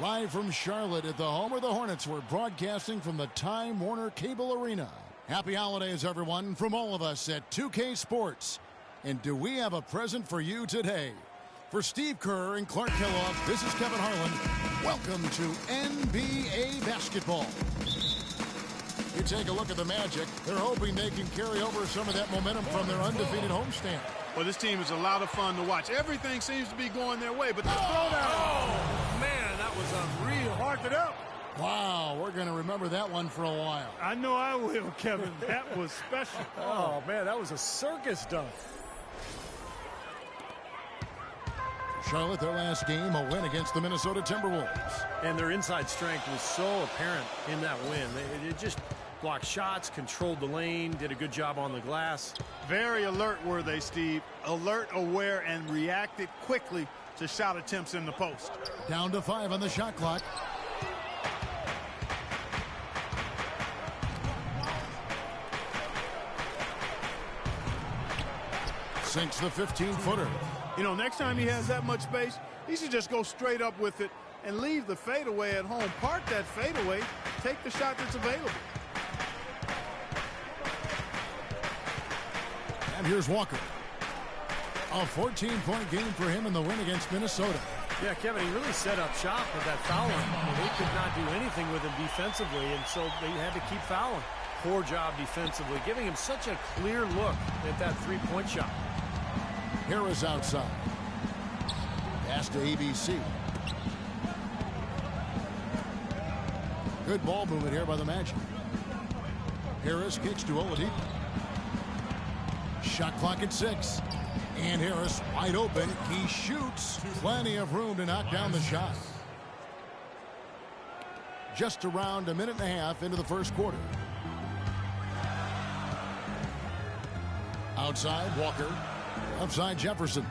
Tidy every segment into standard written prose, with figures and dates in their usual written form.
Live from Charlotte at the home of the Hornets, we're broadcasting from the Time Warner Cable Arena. Happy holidays, everyone, from all of us at 2K Sports. And do we have a present for you today? For Steve Kerr and Clark Kellogg, this is Kevin Harlan. Welcome to NBA basketball. You take a look at the Magic. They're hoping they can carry over some of that momentum from their undefeated homestand. Well, this team is a lot of fun to watch. Everything seems to be going their way, but the throwdown. Oh, man, that was unreal. Mark it up. Wow, we're going to remember that one for a while. I know I will, Kevin. That was special. Oh, man, that was a circus dunk. Charlotte, their last game, a win against the Minnesota Timberwolves. And their inside strength was so apparent in that win. They just blocked shots, controlled the lane, did a good job on the glass. Very alert were they, Steve. Alert, aware, and reacted quickly to shot attempts in the post. Down to 5 on the shot clock. Sinks the 15-footer. You know, next time he has that much space, he should just go straight up with it and leave the fadeaway at home. Park that fadeaway, take the shot that's available. And here's Walker. A 14-point game for him in the win against Minnesota. Yeah, Kevin, he really set up shop with that foul line. They could not do anything with him defensively, and so they had to keep fouling. Poor job defensively, giving him such a clear look at that three-point shot. Harris outside. Pass to ABC. Good ball movement here by the Magic. Harris kicks to Oladipo. Shot clock at 6. And Harris wide open. He shoots. Plenty of room to knock down the shot. Just around a minute and a half into the first quarter. Outside, Walker. Upside, Jefferson.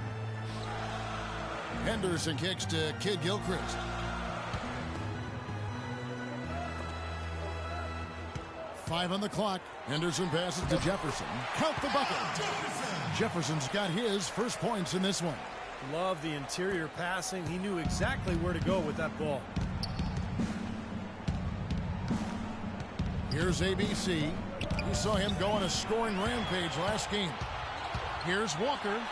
Henderson kicks to Kid Gilchrist. Five on the clock. Henderson passes to Jefferson. Count the bucket. Jefferson's got his first points in this one. Love the interior passing. He knew exactly where to go with that ball. Here's ABC. You saw him go on a scoring rampage last game. Here's Walker.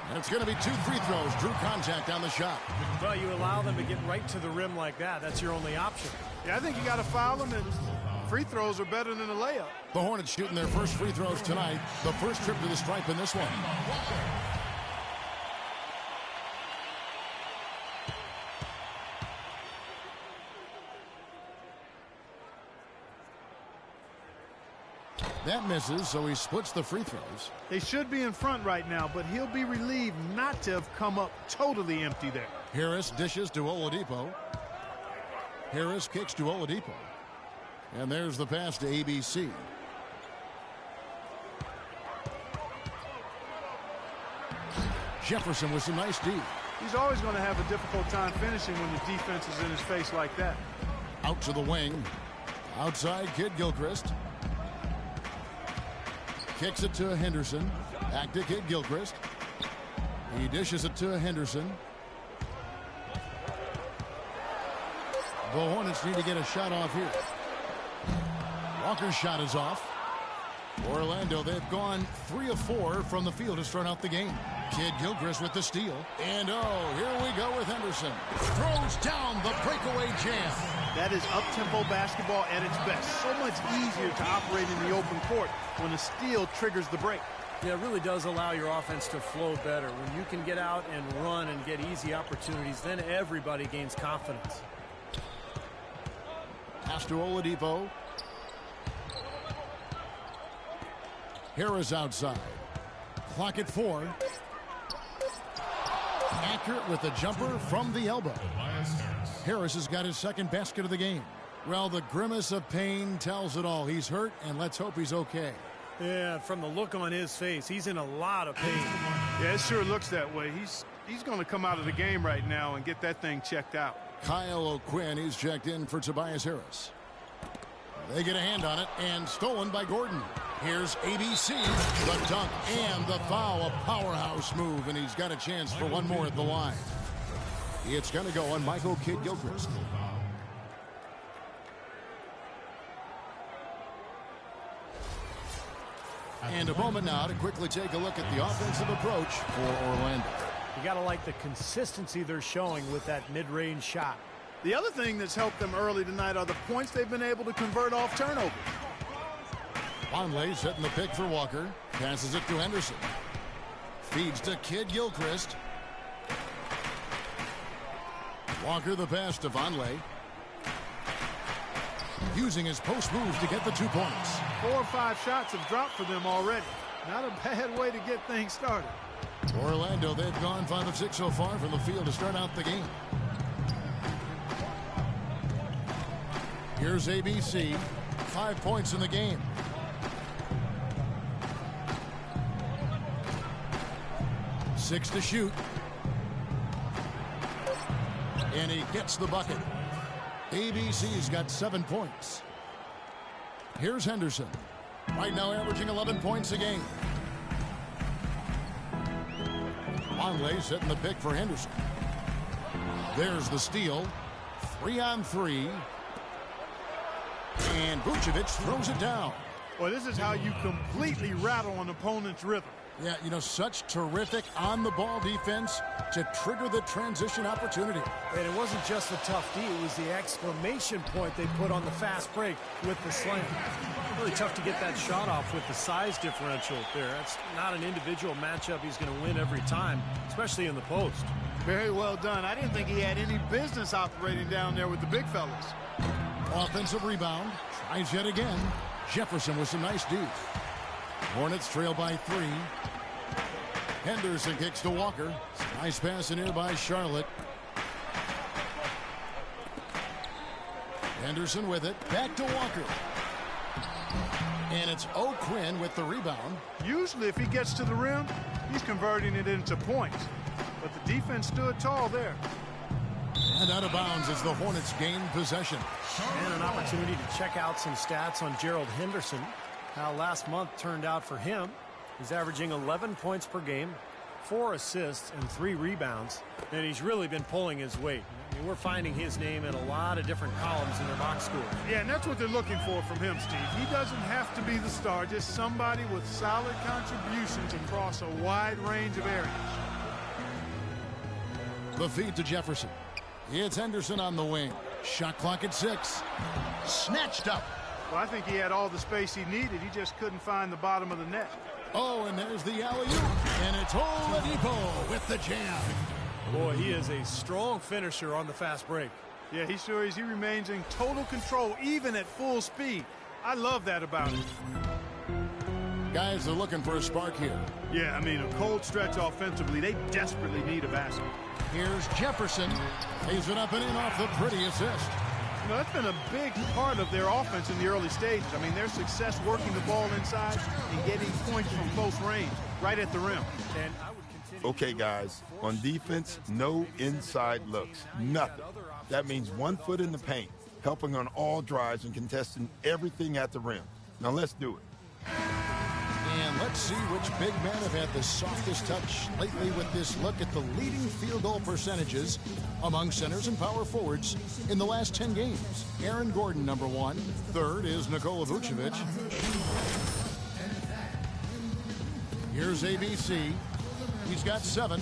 And it's going to be 2 free throws. Drew contact on the shot. Well, you allow them to get right to the rim like that. That's your only option. Yeah, I think you got to foul them, and free throws are better than a layup. The Hornets shooting their first free throws tonight. The first trip to the stripe in this one. That misses, so he splits the free throws. They should be in front right now, but he'll be relieved not to have come up totally empty there. Harris dishes to Oladipo. Harris kicks to Oladipo. And there's the pass to ABC. Jefferson with some nice D. He's always going to have a difficult time finishing when the defense is in his face like that. Out to the wing. Outside, Kid Gilchrist. Kicks it to Henderson. Back to Kid Gilchrist. He dishes it to Henderson. The Hornets need to get a shot off here. Walker's shot is off. Orlando, they've gone 3 of 4 from the field to start out the game. Kid Gilchrist with the steal. And oh, here we go with Henderson. Throws down the breakaway jam. That is up-tempo basketball at its best. So much easier to operate in the open court when a steal triggers the break. Yeah, it really does allow your offense to flow better. When you can get out and run and get easy opportunities, then everybody gains confidence. Pass to Oladipo. Harris outside. Clock at 4. Accurate with the jumper from the elbow. Harris has got his second basket of the game. Well, the grimace of pain tells it all. He's hurt, and let's hope he's okay. Yeah, from the look on his face, he's in a lot of pain. Yeah, it sure looks that way. He's going to come out of the game right now and get that thing checked out. Kyle O'Quinn, he's checked in for Tobias Harris. They get a hand on it, and stolen by Gordon. Here's ABC, the dunk, and the foul. A powerhouse move, and he's got a chance for one more at the line. It's going to go on Michael Kidd-Gilchrist. And a moment now to quickly take a look at the offensive approach for Orlando. You got to like the consistency they're showing with that mid-range shot. The other thing that's helped them early tonight are the points they've been able to convert off turnovers. Vonleh setting the pick for Walker. Passes it to Henderson. Feeds to Kidd-Gilchrist. Walker the pass to Vonleh. Using his post moves to get the 2 points. 4 or 5 shots have dropped for them already. Not a bad way to get things started. Orlando, they've gone 5 of 6 so far from the field to start out the game. Here's ABC. 5 points in the game. Six to shoot. And he gets the bucket. ABC's got 7 points. Here's Henderson. Right now averaging 11 points a game. Vonleh setting the pick for Henderson. There's the steal. 3-on-3. And Vucevic throws it down. Well, this is how you completely rattle an opponent's rhythm. Yeah, you know, such terrific on-the-ball defense to trigger the transition opportunity. And it wasn't just the tough D, it was the exclamation point they put on the fast break with the slam. Really tough to get that shot off with the size differential there. That's not an individual matchup he's going to win every time, especially in the post. Very well done. I didn't think he had any business operating down there with the big fellas. Offensive rebound. Tries yet again. Jefferson with some nice D. Hornets trail by 3. Henderson kicks to Walker. Nice pass in here by Charlotte. Henderson with it. Back to Walker. And it's O'Quinn with the rebound. Usually if he gets to the rim, he's converting it into points. But the defense stood tall there. And out of bounds as the Hornets gain possession. And an opportunity to check out some stats on Gerald Henderson. How last month turned out for him. He's averaging 11 points per game, 4 assists, and 3 rebounds. And he's really been pulling his weight. I mean, we're finding his name in a lot of different columns in their box score. Yeah, and that's what they're looking for from him, Steve. He doesn't have to be the star, just somebody with solid contributions across a wide range of areas. The feed to Jefferson. It's Henderson on the wing. Shot clock at 6. Snatched up. Well, I think he had all the space he needed. He just couldn't find the bottom of the net. Oh, and there's the alley-oop. And it's Oladipo with the jam. Boy, he is a strong finisher on the fast break. Yeah, he sure is. He remains in total control, even at full speed. I love that about him. Guys are looking for a spark here. Yeah, I mean, a cold stretch offensively. They desperately need a basket. Here's Jefferson. Lays it up and in off the pretty assist. You know, that's been a big part of their offense in the early stages. I mean, their success working the ball inside and getting points from close range, right at the rim. And I would continue. Okay, guys, on defense, no inside looks, nothing. That means 1 foot in the paint, helping on all drives and contesting everything at the rim. Now let's do it. And let's see which big men have had the softest touch lately with this look at the leading field goal percentages among centers and power forwards in the last 10 games. Aaron Gordon, number 1. Third is Nikola Vucevic. Here's ABC. He's got 7.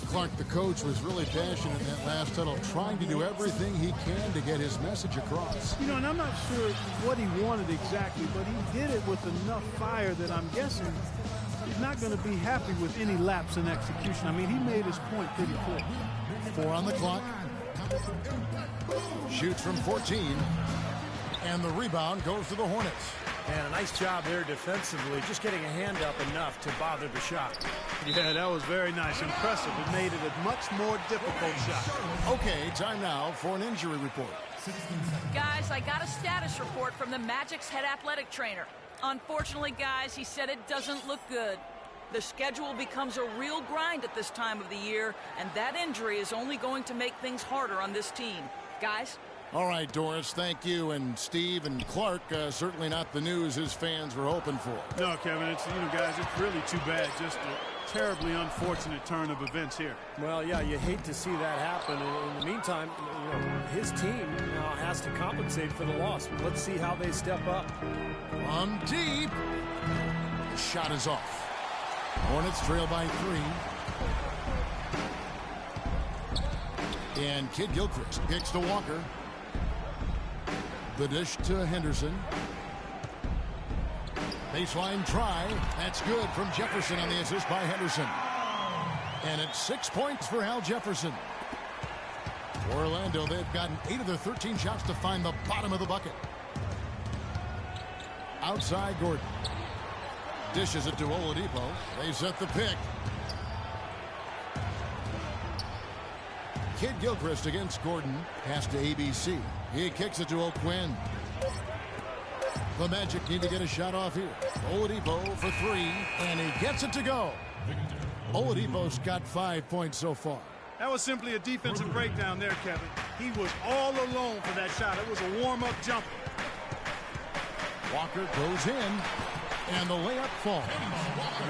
Clark, the coach, was really passionate in that last tunnel, trying to do everything he can to get his message across. You know, and I'm not sure what he wanted exactly, but he did it with enough fire that I'm guessing he's not going to be happy with any lapse in execution. I mean, he made his point pretty clear. 4 on the clock. Shoots from 14. And the rebound goes to the Hornets. And a nice job there defensively, just getting a hand up enough to bother the shot. Yeah, that was very nice. Impressive. It made it a much more difficult shot. Okay, time now for an injury report. Guys, I got a status report from the Magic's head athletic trainer. Unfortunately, guys, he said it doesn't look good. The schedule becomes a real grind at this time of the year, and that injury is only going to make things harder on this team. Guys? All right, Doris, thank you. And Steve and Clark, certainly not the news his fans were hoping for. No, Kevin, it's, you know, guys, it's really too bad. Just Terribly unfortunate turn of events here. Well, yeah, you hate to see that happen. In the meantime, his team now has to compensate for the loss. Let's see how they step up. From deep. The shot is off. Hornets trail by 3. And Kid Gilchrist kicks to Walker. The dish to Henderson. Baseline try. That's good from Jefferson on the assist by Henderson. And it's 6 points for Al Jefferson. For Orlando, they've gotten 8 of their 13 shots to find the bottom of the bucket. Outside Gordon. Dishes it to Oladipo. They set the pick. Kid Gilchrist against Gordon. Pass to ABC. He kicks it to O'Quinn. The Magic need to get a shot off here. Oladipo for 3, and he gets it to go. Oladipo's got 5 points so far. That was simply a defensive breakdown there, Kevin. He was all alone for that shot. It was a warm-up jumper. Walker goes in, and the layup falls.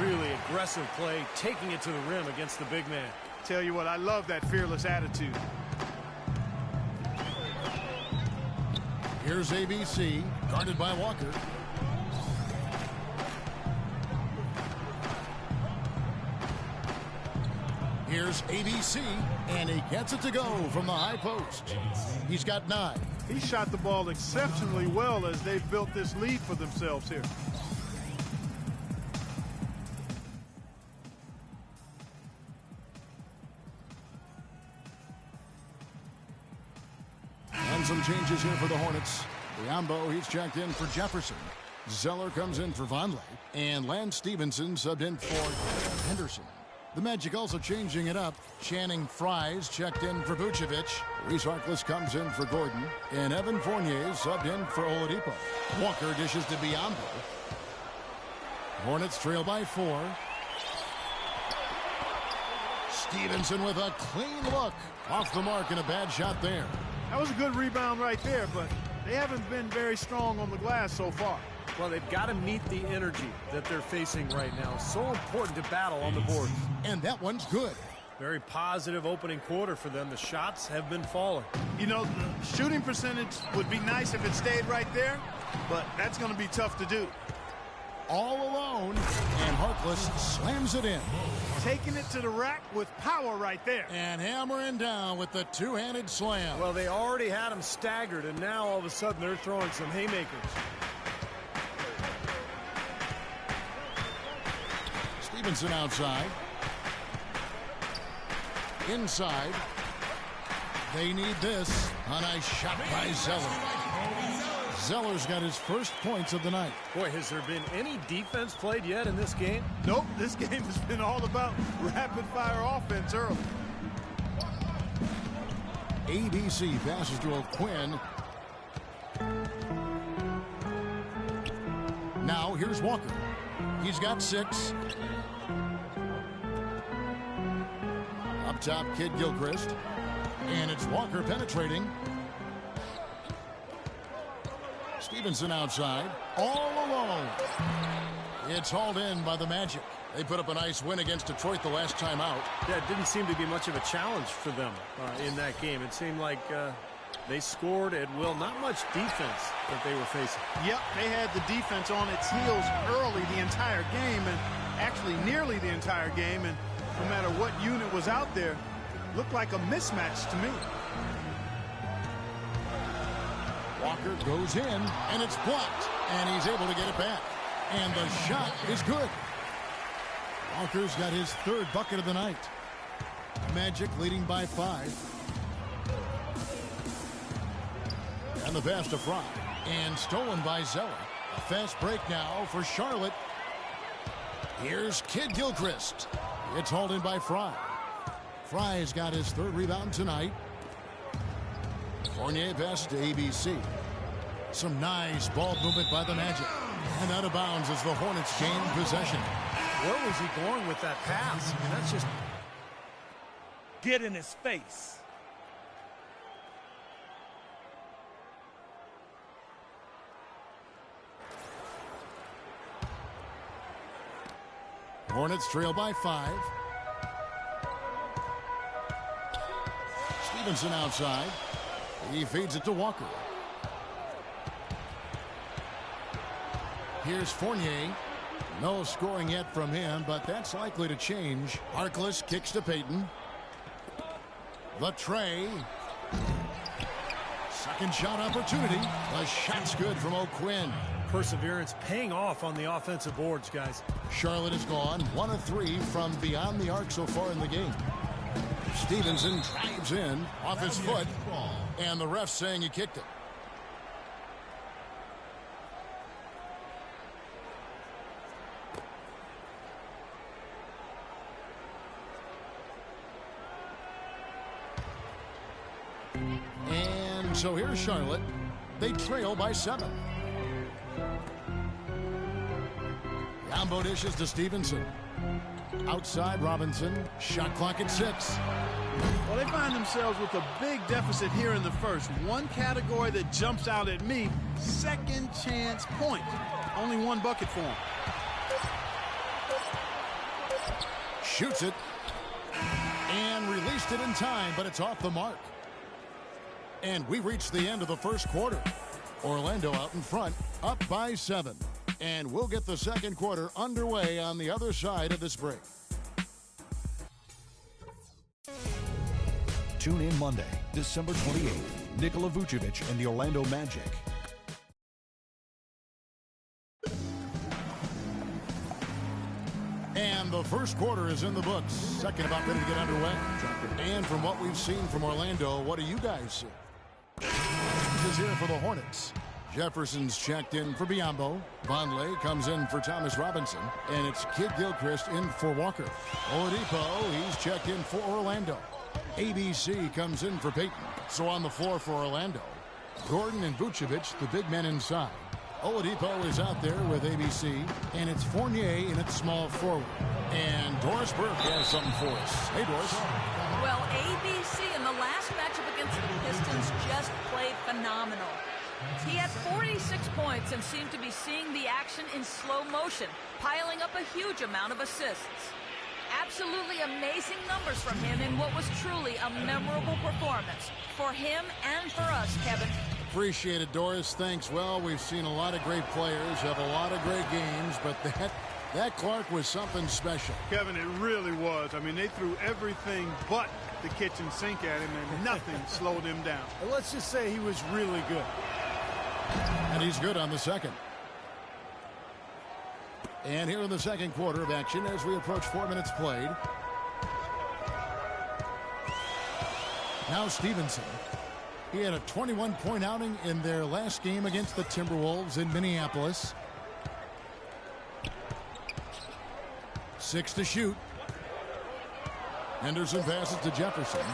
Really aggressive play, taking it to the rim against the big man. Tell you what, I love that fearless attitude. Here's ABC, guarded by Walker. Here's ABC, and he gets it to go from the high post. He's got 9. He shot the ball exceptionally well as they've built this lead for themselves here. And some changes here for the Hornets. Biombo, he's checked in for Jefferson. Zeller comes in for Vonleh. And Lance Stevenson subbed in for Henderson. The Magic also changing it up. Channing Frye's checked in for Vucevic. Reese Harkless comes in for Gordon. And Evan Fournier subbed in for Oladipo. Walker dishes to Biombo. Hornets trail by 4. Stevenson with a clean look. Off the mark and a bad shot there. That was a good rebound right there, but they haven't been very strong on the glass so far. Well, they've got to meet the energy that they're facing right now. So important to battle on the board. And that one's good. Very positive opening quarter for them. The shots have been falling. You know, the shooting percentage would be nice if it stayed right there, but that's going to be tough to do. All alone, and Harkless slams it in. Taking it to the rack with power right there. And hammering down with the two-handed slam. Well, they already had him staggered, and now all of a sudden they're throwing some haymakers. Stevenson outside. Inside. They need this. A nice shot by Zeller. Zeller's got his first points of the night. Boy, has there been any defense played yet in this game? Nope, this game has been all about rapid-fire offense early. ABC passes to O'Quinn. Now here's Walker. He's got 6. Up top, Kid Gilchrist. And it's Walker penetrating. Stevenson outside, all alone. It's hauled in by the Magic. They put up a nice win against Detroit the last time out. Yeah, it didn't seem to be much of a challenge for them in that game. It seemed like they scored at will. Not much defense that they were facing. Yep, they had the defense on its heels early the entire game, and actually nearly the entire game, and no matter what unit was out there, looked like a mismatch to me. Walker goes in, and it's blocked, and he's able to get it back. And the shot is good. Walker's got his 3rd bucket of the night. Magic leading by 5. And the pass to Fry. And stolen by Zeller. A fast break now for Charlotte. Here's Kid Gilchrist. It's hauled in by Fry. Fry's got his 3rd rebound tonight. Fournier passes to ABC. Some nice ball movement by the Magic. And out of bounds as the Hornets gain possession. Where was he going with that pass? I mean, that's just... Get in his face. Hornets trail by 5. Stevenson outside. He feeds it to Walker. Here's Fournier. No scoring yet from him, but that's likely to change. Harkless kicks to Payton. The tray. Second shot opportunity. The shot's good from O'Quinn. Perseverance paying off on the offensive boards, guys. Charlotte is gone. 1 of 3 from beyond the arc so far in the game. Stevenson drives in off his foot, and the ref saying he kicked it. And so here's Charlotte. They trail by 7. Combo dishes to Stevenson. Outside Robinson. Shot clock at 6. Well, they find themselves with a big deficit here in the first. One category that jumps out at me, second chance points. Only 1 bucket for them. Shoots it. And released it in time, but it's off the mark. And we reach the end of the first quarter. Orlando out in front, up by 7. And we'll get the second quarter underway on the other side of this break. Tune in Monday, December 28th. Nikola Vucevic and the Orlando Magic. And the first quarter is in the books. Second about ready to get underway. And from what we've seen from Orlando, what do you guys see? Is here for the Hornets. Jefferson's checked in for Biyombo. Vonleh comes in for Thomas Robinson. And it's Kid Gilchrist in for Walker. Oladipo, he's checked in for Orlando. ABC comes in for Payton. So on the floor for Orlando, Gordon and Vucevic, the big men inside. Oladipo is out there with ABC. And it's Fournier in its small forward. And Doris Burke has something for us. Hey, Doris. Well, ABC in the last matchup against the Pistons just played phenomenal. He had 46 points and seemed to be seeing the action in slow motion, piling up a huge amount of assists. Absolutely amazing numbers from him in what was truly a memorable performance for him and for us, Kevin. Appreciate it, Doris. Thanks. Well, we've seen a lot of great players have a lot of great games, but that Clark was something special. Kevin, it really was. I mean, they threw everything but the kitchen sink at him, and nothing slowed him down. And let's just say he was really good. And he's good on the second. And here in the second quarter of action as we approach 4 minutes played. Now Stevenson. He had a 21-point outing in their last game against the Timberwolves in Minneapolis. 6 to shoot. Henderson passes to Jefferson.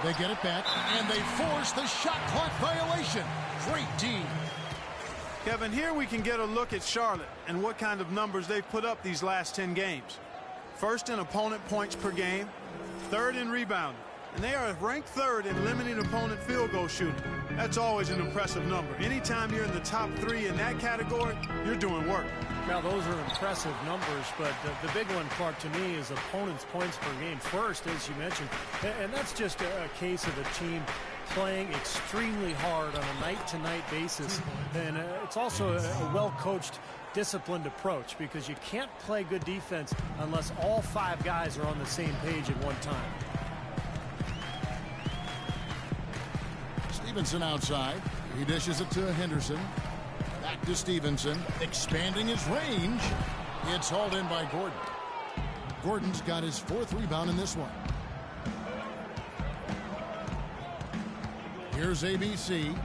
They get it back, and they force the shot clock violation. Great D. Kevin, here we can get a look at Charlotte and what kind of numbers they've put up these last 10 games. First in opponent points per game, third in rebounding, and they are ranked third in limiting opponent field goal shooting. That's always an impressive number. Anytime you're in the top 3 in that category, you're doing work. Now, those are impressive numbers, but the big one, Clark, to me, is opponents' points per game first, as you mentioned. And that's just a case of a team playing extremely hard on a night-to-night basis. And it's also a well-coached, disciplined approach, because you can't play good defense unless all 5 guys are on the same page at one time. Stevenson outside. He dishes it to Henderson. Back to Stevenson, expanding his range. It's hauled in by Gordon. Gordon's got his 4th rebound in this one. Here's ABC.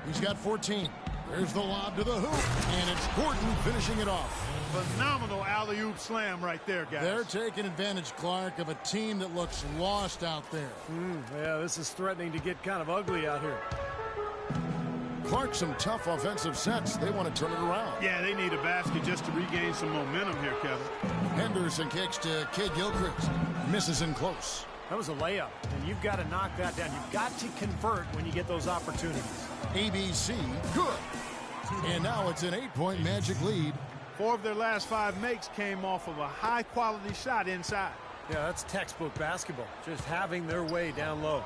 He's got 14. There's the lob to the hoop, and it's Gordon finishing it off. Phenomenal alley-oop slam right there, guys. They're taking advantage, Clark, of a team that looks lost out there. Yeah, this is threatening to get kind of ugly out here. Clark, some tough offensive sets. They want to turn it around. Yeah, they need a basket just to regain some momentum here, Kevin. Henderson kicks to Kid Gilchrist. Misses in close. That was a layup, and you've got to knock that down. You've got to convert when you get those opportunities. ABC, good. And now it's an 8-point Magic lead. 4 of their last 5 makes came off of a high-quality shot inside. Yeah, that's textbook basketball, just having their way down low.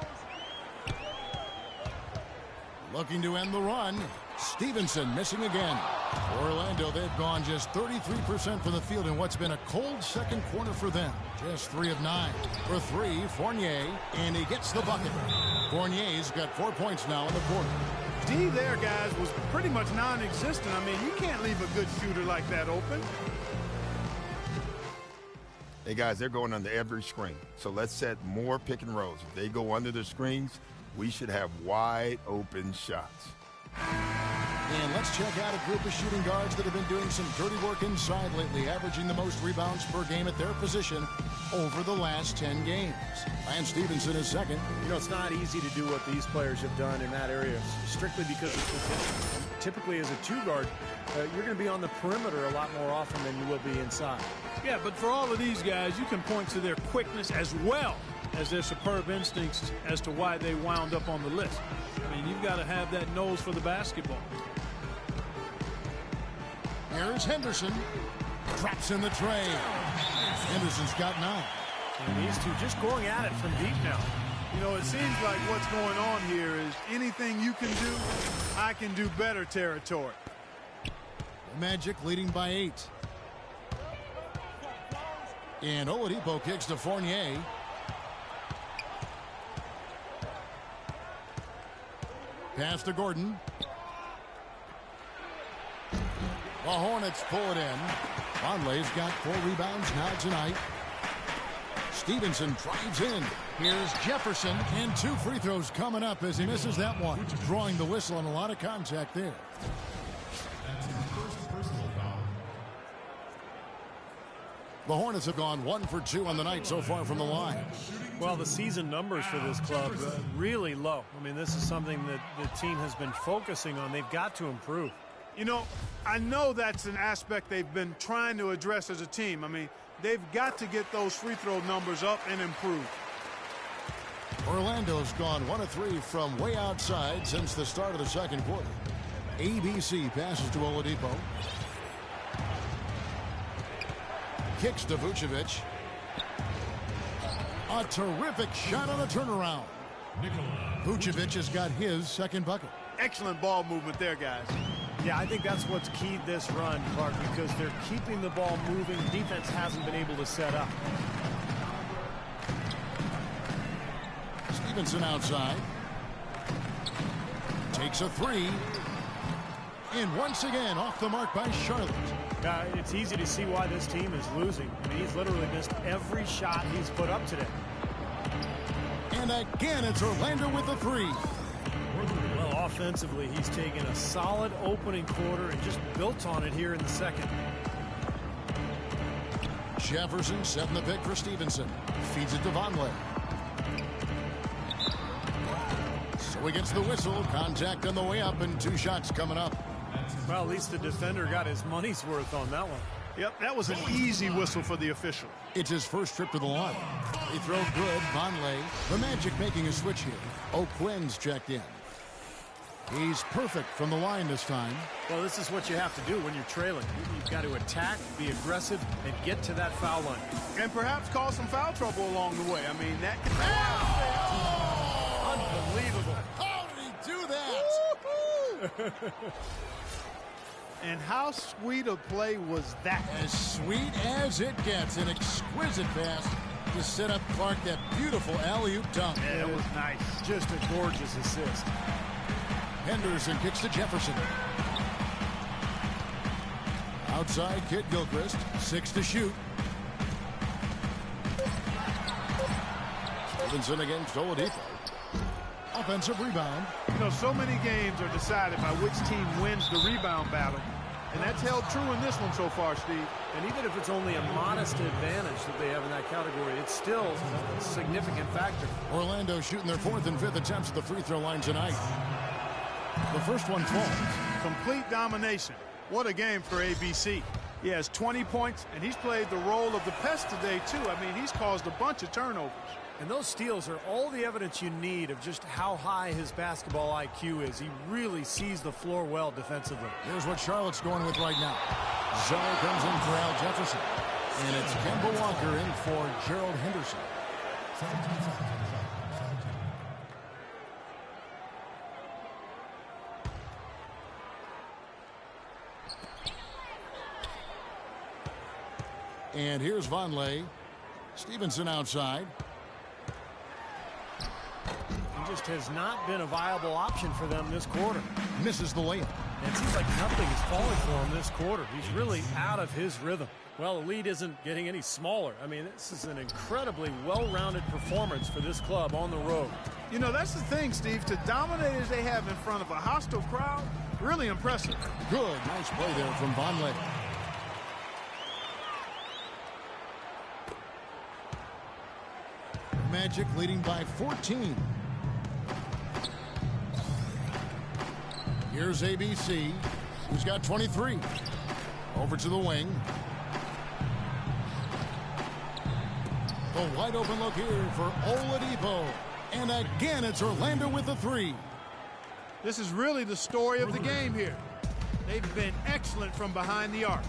Looking to end the run. Stevenson missing again. Orlando, they've gone just 33% from the field in what's been a cold second quarter for them. Just 3 of 9. For 3, Fournier, and he gets the bucket. Fournier's got 4 points now in the quarter. D there, guys, was pretty much non-existent. I mean, you can't leave a good shooter like that open. Hey, guys, they're going under every screen. So let's set more pick and rolls. If they go under the screens, we should have wide open shots. And let's check out a group of shooting guards that have been doing some dirty work inside lately, averaging the most rebounds per game at their position over the last 10 games. Lance Stevenson is second. You know, it's not easy to do what these players have done in that area, strictly because of position. Typically, as a 2-guard, you're going to be on the perimeter a lot more often than you will be inside. Yeah, but for all of these guys, you can point to their quickness as well as their superb instincts as to why they wound up on the list. I mean, you've got to have that nose for the basketball. Here's Henderson. Drops in the tray. Henderson's got 9. And these two just going at it from deep now. You know, it seems like what's going on here is anything you can do, I can do better territory. The Magic leading by 8. And Oladipo kicks to Fournier. Pass to Gordon. The Hornets pull it in. Vonleh's got 4 rebounds now tonight. Stevenson drives in. Here's Jefferson, and 2 free throws coming up as he misses that one. Drawing the whistle and a lot of contact there. The Hornets have gone 1 for 2 on the night so far from the line. Well, the season numbers for this club really low. I mean, this is something that the team has been focusing on. They've got to improve. You know, I know that's an aspect they've been trying to address as a team. I mean, they've got to get those free throw numbers up and improve. Orlando's gone 1 of 3 from way outside since the start of the second quarter. ABC passes to Oladipo. Kicks to Vucevic. A terrific shot on a turnaround. Vucevic has got his second bucket. Excellent ball movement there, guys. Yeah, I think that's what's keyed this run, Clark, because they're keeping the ball moving. Defense hasn't been able to set up. Stevenson outside. Takes a 3. And once again, off the mark by Charlotte. It's easy to see why this team is losing. I mean, he's literally missed every shot he's put up today. And again, it's Orlando with the 3. Well, offensively, he's taken a solid opening quarter and just built on it here in the second. Jefferson setting the pick for Stevenson. Feeds it to Vonleh. So he gets the whistle. Contact on the way up and 2 shots coming up. Well, at least the defender got his money's worth on that one. Yep, that was an easy whistle for the official. It's his first trip to the line. He throws good. Vonleh. The Magic making a switch here. O'Quinn's checked in. He's perfect from the line this time. Well, this is what you have to do when you're trailing. You've got to attack, be aggressive, and get to that foul line. And perhaps cause some foul trouble along the way. I mean, that can... Unbelievable. How did he do that? And how sweet a play was that? As sweet as it gets. An exquisite pass to set up Clark that beautiful alley-oop dunk. Yeah, it was nice. Just a gorgeous assist. Henderson kicks to Jefferson. Outside, Kid Gilchrist. 6 to shoot. Stevenson against Oladipo. Offensive rebound. You know, so many games are decided by which team wins the rebound battle. And that's held true in this one so far, Steve. And even if it's only a modest advantage that they have in that category, it's still a significant factor. Orlando shooting their 4th and 5th attempts at the free throw line tonight. The first one falls. Complete domination. What a game for ABC. He has 20 points, and he's played the role of the pest today, too. I mean, he's caused a bunch of turnovers. And those steals are all the evidence you need of just how high his basketball IQ is. He really sees the floor well defensively. Here's what Charlotte's going with right now. Zeller comes in for Al Jefferson. And it's Kemba Walker in for Gerald Henderson. And here's Vonleh. Stevenson outside. He just has not been a viable option for them this quarter. Misses the layup. And it seems like nothing is falling for him this quarter. He's really out of his rhythm. Well, the lead isn't getting any smaller. I mean, this is an incredibly well-rounded performance for this club on the road. You know, that's the thing, Steve. To dominate as they have in front of a hostile crowd, really impressive. Good. Nice play there from Vonleh. Magic leading by 14. Here's ABC, who's got 23. Over to the wing. A wide open look here for Oladipo. And again, it's Orlando with the three. This is really the story of the game here. They've been excellent from behind the arc.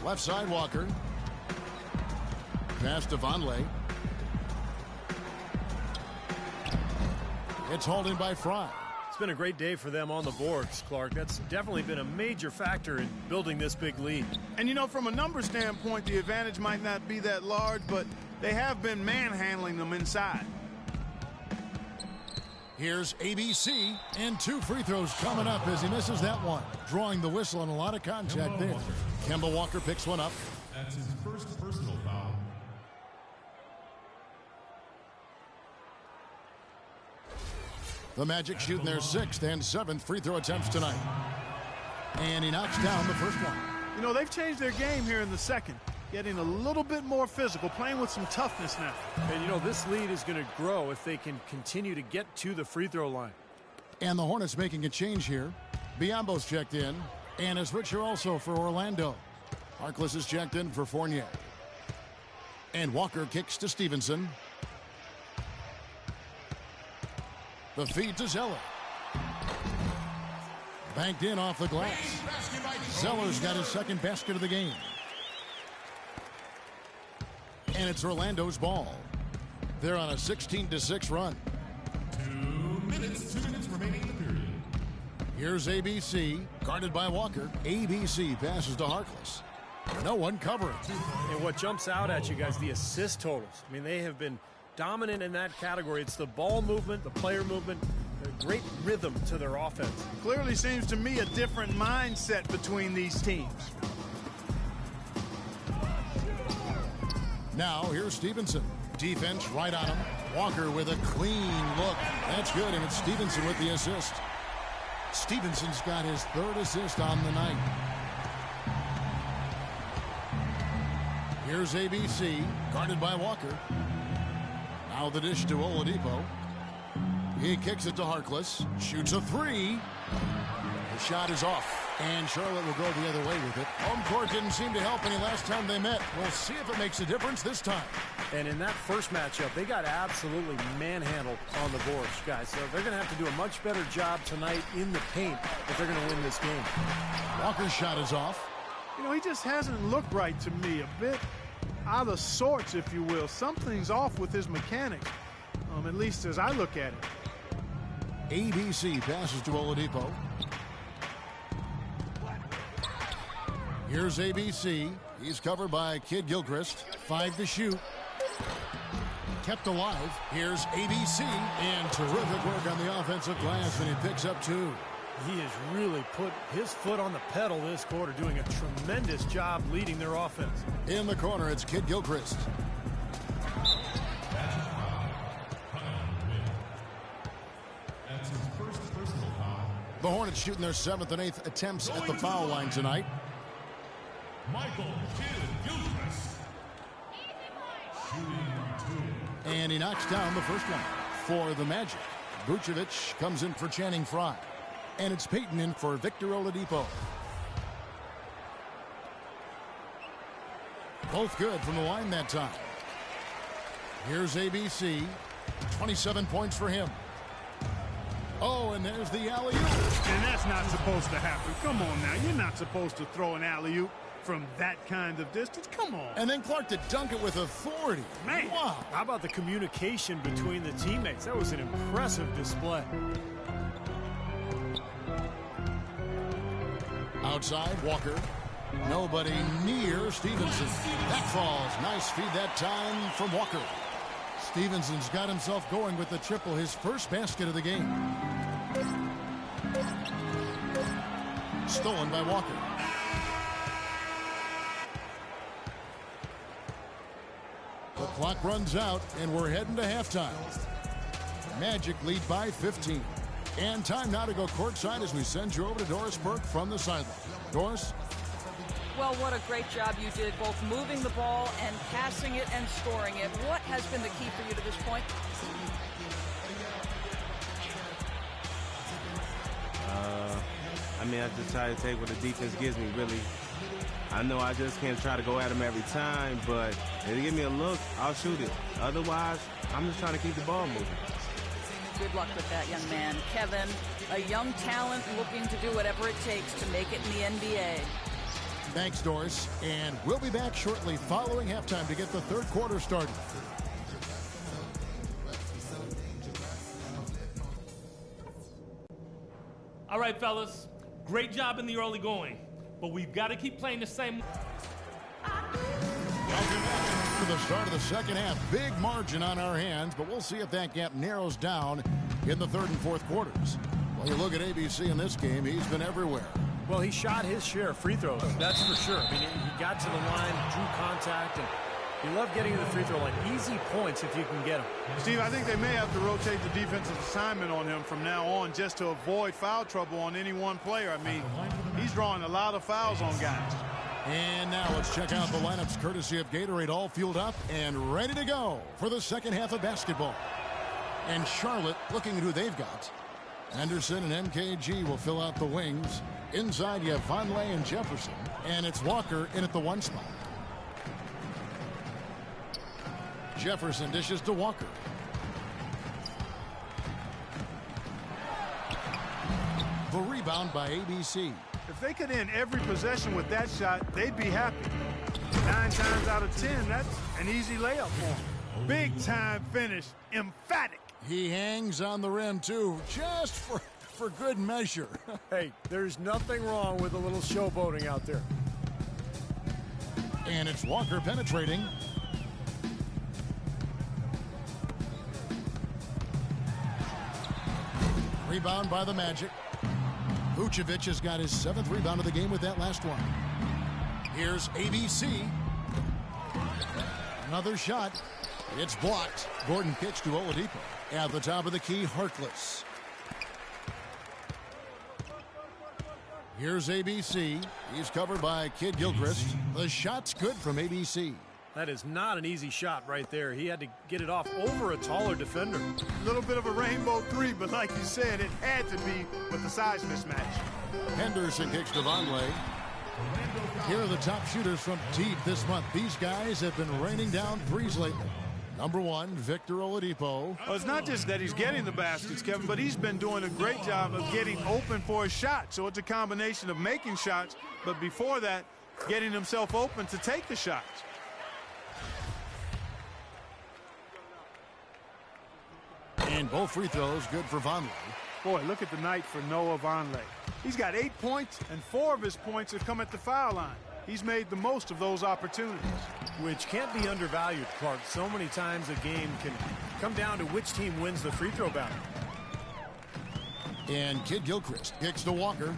Left side, Walker. Pass to Vonleh. It's hauled in by Fry. It's been a great day for them on the boards, Clark. That's definitely been a major factor in building this big lead. And, you know, from a number standpoint, the advantage might not be that large, but they have been manhandling them inside. Here's ABC, and 2 free throws coming up as he misses that one. Drawing the whistle and a lot of contact there. Kemba Walker picks one up. That's his first personal foul. The Magic shooting their 6th and 7th free throw attempts tonight. And he knocks down the first one. You know, they've changed their game here in the second, getting a little bit more physical, playing with some toughness now. And, you know, this lead is going to grow if they can continue to get to the free throw line. And the Hornets making a change here. Biombo's checked in, and a switcher also for Orlando. Harkless is checked in for Fournier. And Walker kicks to Stevenson. The feed to Zeller. Banked in off the glass. Zeller's got his second basket of the game. And it's Orlando's ball. They're on a 16-6 run. 2 minutes remaining in the period. Here's ABC, guarded by Walker. ABC passes to Harkless. No one covering. And what jumps out at you guys, the assist totals. I mean, they have been dominant in that category. It's the ball movement, the player movement, a great rhythm to their offense. Clearly seems to me a different mindset between these teams. Now, here's Stevenson. Defense right on him. Walker with a clean look. That's good, and it's Stevenson with the assist. Stevenson's got his 3rd assist on the night. Here's ABC, guarded by Walker. Now the dish to Oladipo. He kicks it to Harkless. Shoots a 3. The shot is off. And Charlotte will go the other way with it. Home court didn't seem to help any last time they met. We'll see if it makes a difference this time. And in that first matchup, they got absolutely manhandled on the boards, guys. So they're going to have to do a much better job tonight in the paint if they're going to win this game. Walker's shot is off. You know, he just hasn't looked right to me. A bit out of sorts, if you will. Something's off with his mechanics, at least as I look at it. ABC passes to Oladipo. Here's ABC. He's covered by Kid Gilchrist. 5 to shoot. Kept alive. Here's ABC. And terrific work on the offensive glass, and he picks up 2. He has really put his foot on the pedal this quarter, doing a tremendous job leading their offense. In the corner, it's Kid Gilchrist. That's his first personal foul. The Hornets shooting their 7th and 8th attempts at the foul line tonight. Michael Kidd-Gilchrist. Shooting 2. And he knocks down the first one for the Magic. Vucevic comes in for Channing Frye. And it's Payton in for Victor Oladipo. Both good from the line that time. Here's ABC. 27 points for him. Oh, and there's the alley-oop. And that's not supposed to happen. Come on now. You're not supposed to throw an alley-oop from that kind of distance. Come on. And then Clark to dunk it with authority. Man. Wow. How about the communication between the teammates? That was an impressive display. Outside, Walker. Nobody near Stevenson. That falls. Nice feed that time from Walker. Stevenson's got himself going with the triple, his first basket of the game. Stolen by Walker. The clock runs out, and we're heading to halftime. Magic lead by 15. And time now to go courtside as we send you over to Doris Burke from the sideline. Doris? Well, what a great job you did, both moving the ball and passing it and scoring it. What has been the key for you to this point? I just try to take what the defense gives me, really. I know I just can't try to go at them every time, but if they give me a look, I'll shoot it. Otherwise, I'm just trying to keep the ball moving. Good luck with that, young man. Kevin, a young talent looking to do whatever it takes to make it in the NBA. Thanks, Doris. And we'll be back shortly following halftime to get the third quarter started. All right, fellas. Great job in the early going. But we've got to keep playing the same. Welcome back to the start of the second half. Big margin on our hands, but we'll see if that gap narrows down in the third and fourth quarters. Well, you look at ABC in this game, he's been everywhere. Well, he shot his share of free throws, that's for sure. I mean, he got to the line, drew contact, and you love getting to the free throw line. Easy points if you can get them. Steve, I think they may have to rotate the defensive assignment on him from now on just to avoid foul trouble on any one player. I mean, he's drawing a lot of fouls on guys. And now let's check out the lineups courtesy of Gatorade, all fueled up and ready to go for the second half of basketball. And Charlotte looking at who they've got. Anderson and MKG will fill out the wings. Inside you have Vonleh and Jefferson. And it's Walker in at the one spot. Jefferson dishes to Walker. The rebound by ABC. If they could end every possession with that shot, they'd be happy. 9 times out of 10, that's an easy layup for them. Big time finish. Emphatic. He hangs on the rim, too, just for good measure. Hey, there's nothing wrong with a little showboating out there. And it's Walker penetrating. Rebound by the Magic. Vucevic has got his 7th rebound of the game with that last one. Here's ABC. Another shot. It's blocked. Gordon kicks to Oladipo. At the top of the key, Harkless. Here's ABC. He's covered by Kid Gilchrist. The shot's good from ABC. That is not an easy shot right there. He had to get it off over a taller defender. A little bit of a rainbow three, but like you said, it had to be with the size mismatch. Henderson kicks to Vonleh. Here are the top shooters from deep this month. These guys have been raining down threes lately. Number 1, Victor Oladipo. Well, it's not just that he's getting the baskets, Kevin, but he's been doing a great job of getting open for a shot. So it's a combination of making shots, but before that, getting himself open to take the shots. And both free throws good for Vonleh. Boy, look at the night for Noah Vonleh. He's got 8 points, and 4 of his points have come at the foul line. He's made the most of those opportunities. Which can't be undervalued, Clark. So many times a game can come down to which team wins the free throw battle. And Kid Gilchrist kicks to Walker.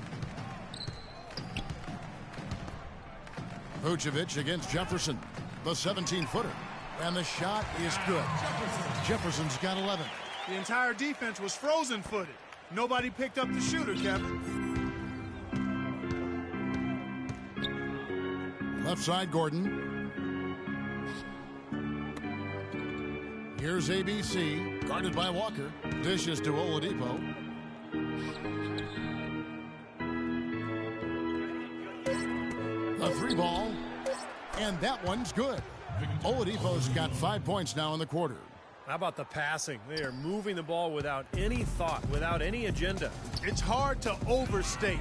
Vucevic against Jefferson. The 17-footer. And the shot is good. Jefferson's got 11. The entire defense was frozen-footed. Nobody picked up the shooter, Kevin. Left side, Gordon. Here's ABC, guarded by Walker. Dishes to Oladipo. A 3-ball, and that one's good. Oladipo's got 5 points now in the quarter. How about the passing? They are moving the ball without any thought, without any agenda. It's hard to overstate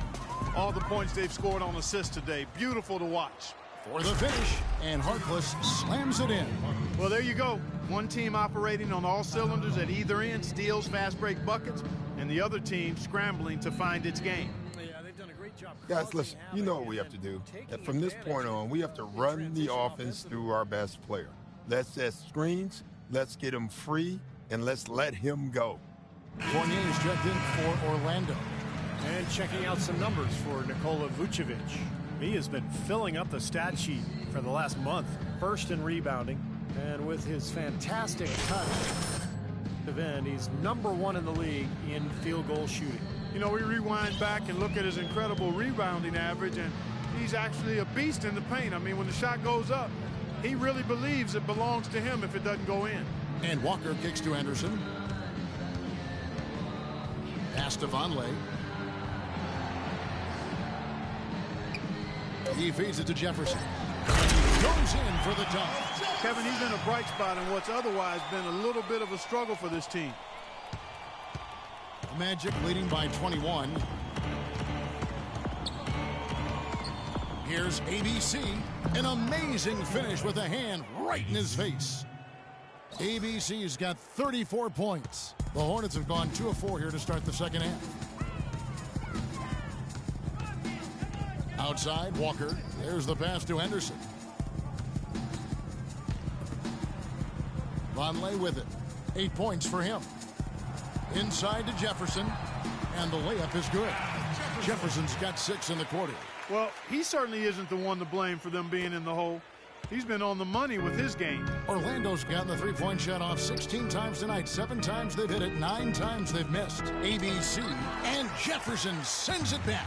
all the points they've scored on assists today. Beautiful to watch. For the finish, and Harkless slams it in. Well, there you go. One team operating on all cylinders at either end, steals, fast break buckets, and the other team scrambling to find its game. Yeah, they've done a great job. Guys, listen, you know what we have to do. And from this point on, we have to run the offense through our best player. Let's set screens, let's get him free, and let's let him go. Fournier is checked in for Orlando. And checking out some numbers for Nikola Vucevic. He has been filling up the stat sheet for the last month. First in rebounding, and with his fantastic touch end, he's #1 in the league in field goal shooting. You know, we rewind back and look at his incredible rebounding average, and he's actually a beast in the paint. I mean, when the shot goes up, he really believes it belongs to him if it doesn't go in. And Walker kicks to Anderson. Pass to Vonleh. He feeds it to Jefferson. He goes in for the dunk. Kevin, he's in a bright spot in what's otherwise been a little bit of a struggle for this team. Magic leading by 21. Here's ABC. An amazing finish with a hand right in his face. ABC's got 34 points. The Hornets have gone 2 of 4 here to start the second half. Outside, Walker. There's the pass to Henderson. Vonleh with it. 8 points for him. Inside to Jefferson. And the layup is good. Jefferson's got 6 in the quarter. Well, he certainly isn't the one to blame for them being in the hole. He's been on the money with his game. Orlando's gotten the three-point shot off 16 times tonight. 7 times they've hit it. 9 times they've missed. ABC. And Jefferson sends it back.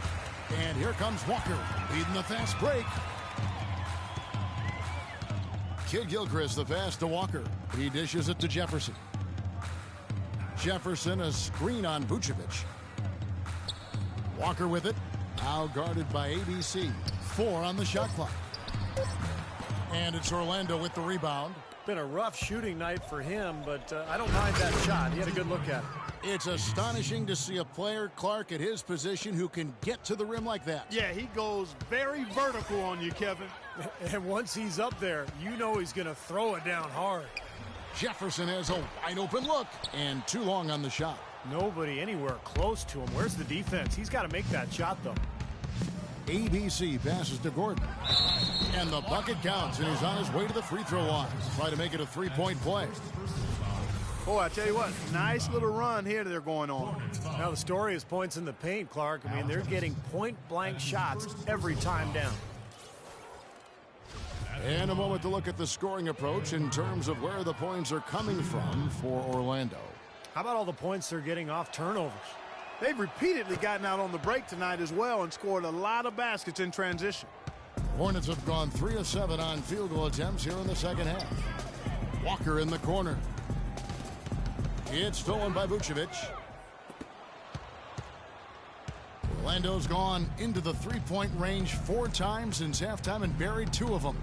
And here comes Walker, leading the fast break. Kid Gilchrist, the pass to Walker. He dishes it to Jefferson. Jefferson, a screen on Vucevic. Walker with it. Now guarded by ABC. 4 on the shot clock. And it's Orlando with the rebound. Been a rough shooting night for him, but I don't mind that shot. He had a good look at it. It's astonishing to see a player, Clark, at his position who can get to the rim like that. Yeah, he goes very vertical on you, Kevin. And once he's up there, you know he's going to throw it down hard. Jefferson has a wide open look and too long on the shot. Nobody anywhere close to him. Where's the defense? He's got to make that shot, though. ABC passes to Gordon. And the bucket counts, and he's on his way to the free throw line. Try to make it a three-point play. Oh, I tell you what, nice little run here they're going on. Now the story is points in the paint, Clark. I mean, they're getting point-blank shots every time down. And a moment to look at the scoring approach in terms of where the points are coming from for Orlando. How about all the points they're getting off turnovers? They've repeatedly gotten out on the break tonight as well and scored a lot of baskets in transition. Hornets have gone 3 of 7 on field goal attempts here in the second half. Walker in the corner. It's stolen by Vucevic. Orlando's gone into the three-point range 4 times since halftime and buried 2 of them.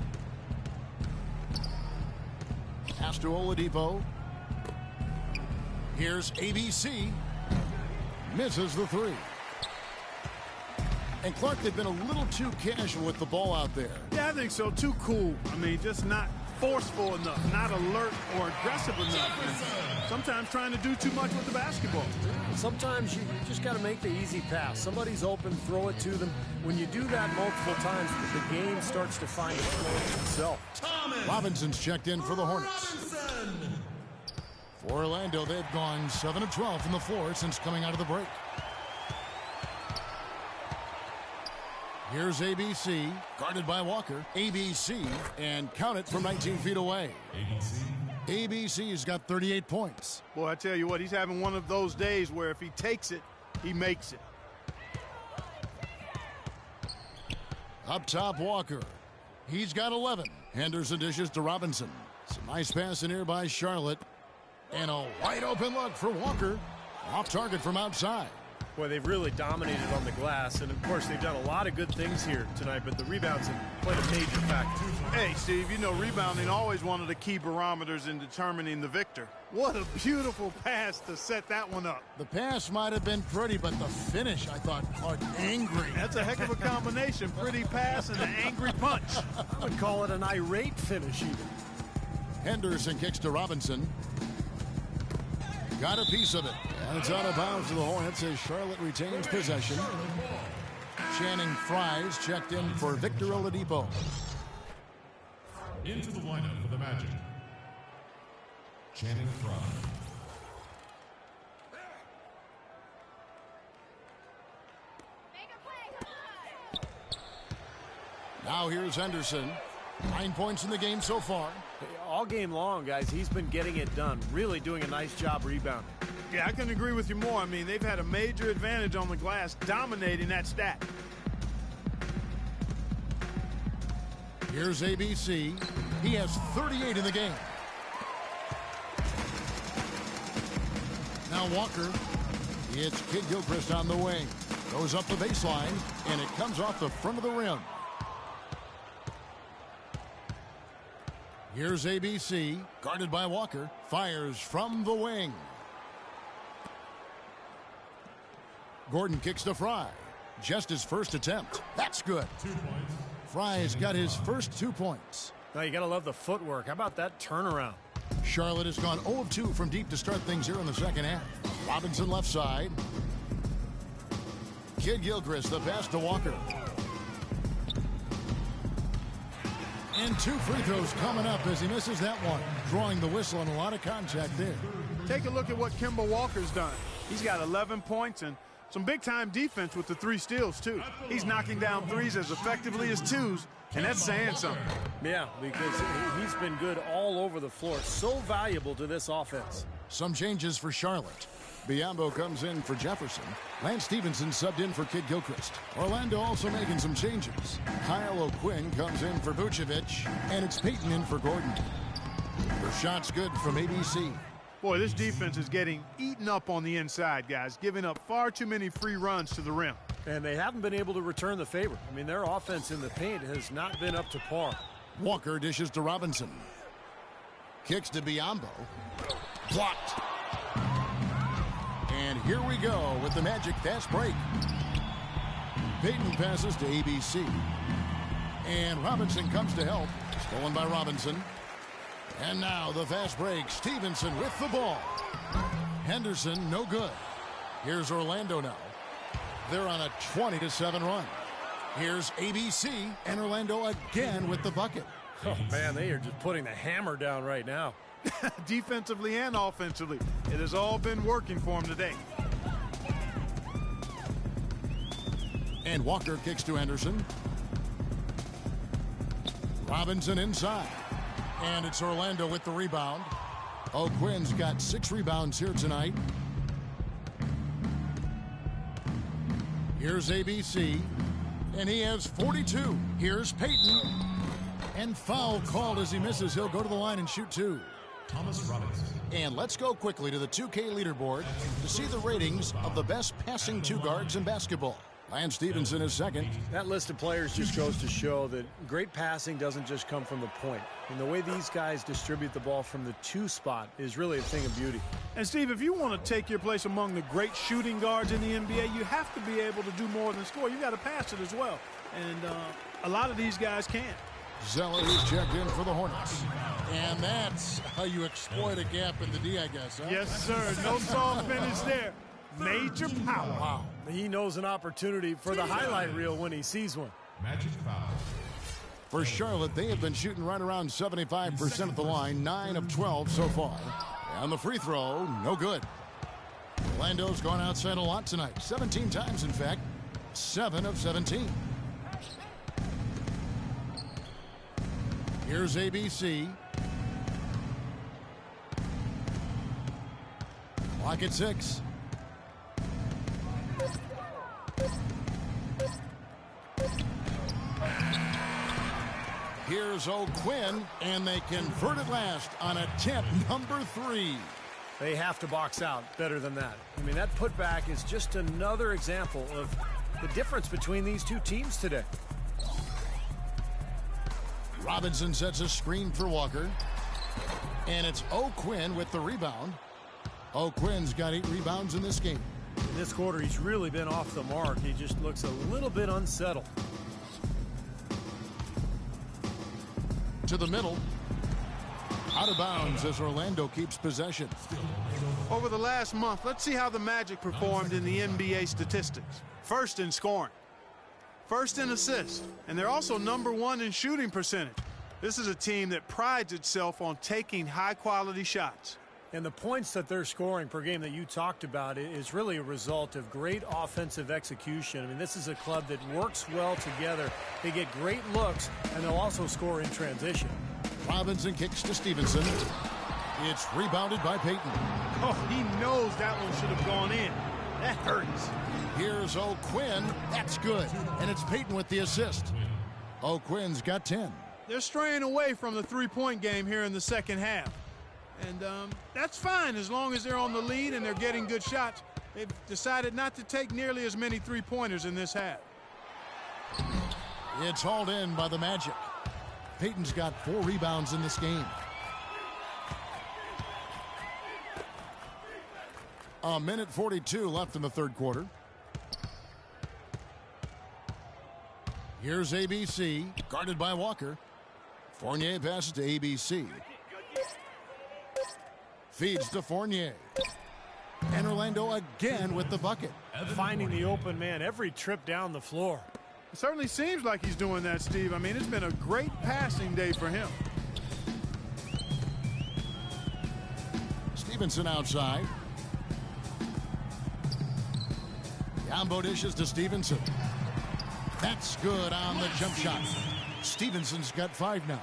Pass to Oladipo. Here's ABC. Misses the 3. And Clark, they've been a little too casual with the ball out there. Yeah, I think so. Too cool. I mean, just not forceful enough, not alert or aggressive enough. And sometimes trying to do too much with the basketball. Sometimes you just got to make the easy pass. Somebody's open, throw it to them. When you do that multiple times, the game starts to find its flow itself. Robinson's checked in for the Hornets. For Orlando, they've gone 7 of 12 from the floor since coming out of the break. Here's ABC, guarded by Walker. ABC, and count it from 19 feet away. ABC's got 38 points. Boy, I tell you what, he's having one of those days where if he takes it, he makes it. Up top, Walker. He's got 11. Henderson dishes to Robinson. Some nice pass in here by Charlotte. And a wide open look for Walker. Off target from outside. Boy, they've really dominated on the glass, and of course they've done a lot of good things here tonight, but the rebounds have played a major factor. Hey, Steve, you know rebounding always one of the key barometers in determining the victor. What a beautiful pass to set that one up. The pass might have been pretty, but the finish, I thought, looked angry. That's a heck of a combination. Pretty pass and an angry punch. I would call it an irate finish even. Henderson kicks to Robinson. Got a piece of it. And it's out of bounds to the Hornets as Charlotte retains possession. Channing Fries checked in for Victor Oladipo. Into the lineup for the Magic, Channing Fry. Now here's Henderson. 9 points in the game so far. All game long, guys, he's been getting it done. Really doing a nice job rebounding. Yeah, I couldn't agree with you more. I mean, they've had a major advantage on the glass, dominating that stat. Here's ABC. He has 38 in the game. Now Walker. It's Kid Gilchrist on the wing. Goes up the baseline, and it comes off the front of the rim. Here's ABC, guarded by Walker. Fires from the wing. Gordon kicks to Fry. Just his first attempt. That's good. 2 points. Fry's got his first 2 points. Now you got to love the footwork. How about that turnaround? Charlotte has gone 0 of 2 from deep to start things here in the second half. Robinson left side. Kid Gilchrist, the pass to Walker. And 2 free throws coming up as he misses that one. Drawing the whistle and a lot of contact there. Take a look at what Kemba Walker's done. He's got 11 points and some big-time defense with the 3 steals, too. He's knocking down threes as effectively as twos, and that's saying something. Yeah, because he's been good all over the floor. So valuable to this offense. Some changes for Charlotte. Biyombo comes in for Jefferson. Lance Stevenson subbed in for Kid Gilchrist. Orlando also making some changes. Kyle O'Quinn comes in for Vucevic, and it's Peyton in for Gordon. The shot's good from ABC. Boy, this defense is getting eaten up on the inside, guys, giving up far too many free runs to the rim. And they haven't been able to return the favor. I mean, their offense in the paint has not been up to par. Walker dishes to Robinson. Kicks to Biyombo. Blocked. And here we go with the Magic fast break. Peyton passes to ABC. And Robinson comes to help. Stolen by Robinson. And now the fast break. Stevenson with the ball. Henderson, no good. Here's Orlando now. They're on a 20-7 run. Here's ABC, and Orlando again with the bucket. Oh, man, they are just putting the hammer down right now. Defensively and offensively, it has all been working for them today. And Walker kicks to Henderson. Robinson inside. And it's Orlando with the rebound. O'Quinn's got 6 rebounds here tonight. Here's ABC. And he has 42. Here's Peyton. And foul called as he misses. He'll go to the line and shoot 2. Thomas Robinson. And let's go quickly to the 2K leaderboard to see the ratings of the best passing 2 guards in basketball. Lance Stevenson is second. That list of players just goes to show that great passing doesn't just come from the point. And the way these guys distribute the ball from the 2 spot is really a thing of beauty. And, Steve, if you want to take your place among the great shooting guards in the NBA, you have to be able to do more than score. You got to pass it as well. And a lot of these guys can't. Zeller is checked in for the Hornets. And that's how you exploit a gap in the D, I guess. Huh? Yes, sir. No soft finish there. Major power. Wow. He knows an opportunity for the highlight reel when he sees one. Magic foul. For Charlotte, they have been shooting right around 75% at the line, 9 of 12 so far. And the free throw, no good. Orlando's gone outside a lot tonight, 17 times in fact, 7 of 17. Here's ABC. Clock at 6. Here's O'Quinn, and they convert at last on attempt number 3. They have to box out better than that. I mean, that putback is just another example of the difference between these two teams today. Robinson sets a screen for Walker. And it's O'Quinn with the rebound. O'Quinn's got 8 rebounds in this game. In this quarter, he's really been off the mark. He just looks a little bit unsettled. To the middle. Out of bounds as Orlando keeps possession. Over the last month, let's see how the Magic performed in the NBA statistics. First in scoring. First in assists. And they're also #1 in shooting percentage. This is a team that prides itself on taking high-quality shots. And the points that they're scoring per game that you talked about is really a result of great offensive execution. I mean, this is a club that works well together. They get great looks, and they'll also score in transition. Robinson kicks to Stevenson. It's rebounded by Payton. Oh, he knows that one should have gone in. That hurts. Here's O'Quinn. That's good. And it's Payton with the assist. O'Quinn's got 10. They're straying away from the three-point game here in the second half. And that's fine as long as they're on the lead and they're getting good shots. They've decided not to take nearly as many three-pointers in this half. It's hauled in by the Magic. Payton's got 4 rebounds in this game. A minute 42 left in the third quarter. Here's ABC, guarded by Walker. Fournier passes to ABC. Feeds to Fournier. And Orlando again with the bucket. Finding the open man every trip down the floor. It certainly seems like he's doing that, Steve. I mean, it's been a great passing day for him. Stevenson outside. Yambo dishes to Stevenson. That's good on the jump shot. Stevenson's got 5 now.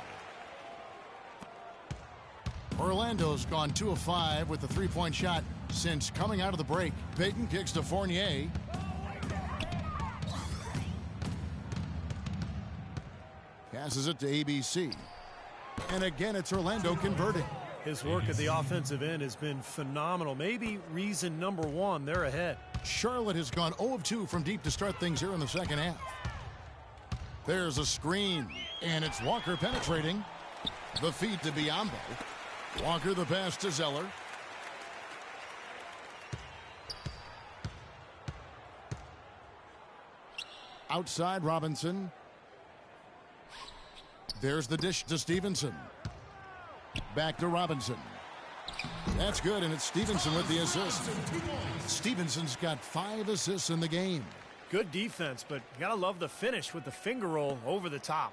Orlando's gone 2 of 5 with the three-point shot since coming out of the break. Payton kicks to Fournier. Passes it to ABC. And again, it's Orlando converting. His work at the offensive end has been phenomenal. Maybe reason #1, they're ahead. Charlotte has gone 0 of 2 from deep to start things here in the second half. There's a screen, and it's Walker penetrating. The feed to Biyombo. Walker the pass to Zeller. Outside Robinson. There's the dish to Stevenson. Back to Robinson. That's good, and it's Stevenson with the assist. Stevenson's got 5 assists in the game. Good defense, but you gotta love the finish with the finger roll over the top.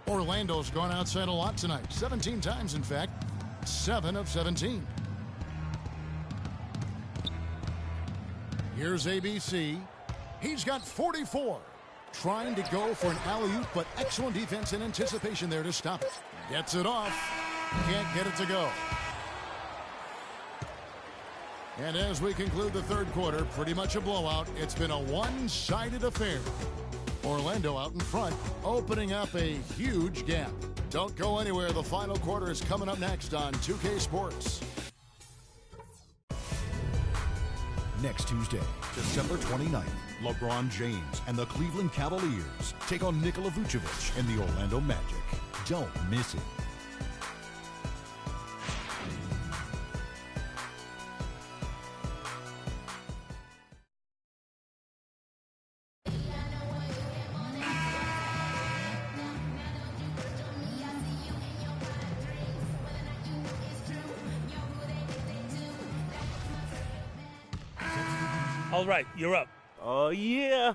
Orlando's gone outside a lot tonight. 17 times, in fact. 7 of 17. Here's ABC. He's got 44. Trying to go for an alley-oop, but excellent defense and anticipation there to stop it. Gets it off. Can't get it to go. And as we conclude the third quarter, pretty much a blowout. It's been a one-sided affair. Orlando out in front, opening up a huge gap. Don't go anywhere. The final quarter is coming up next on 2K Sports. Next Tuesday, December 29th, LeBron James and the Cleveland Cavaliers take on Nikola Vucevic and the Orlando Magic. Don't miss it. All right, you're up. Oh, yeah.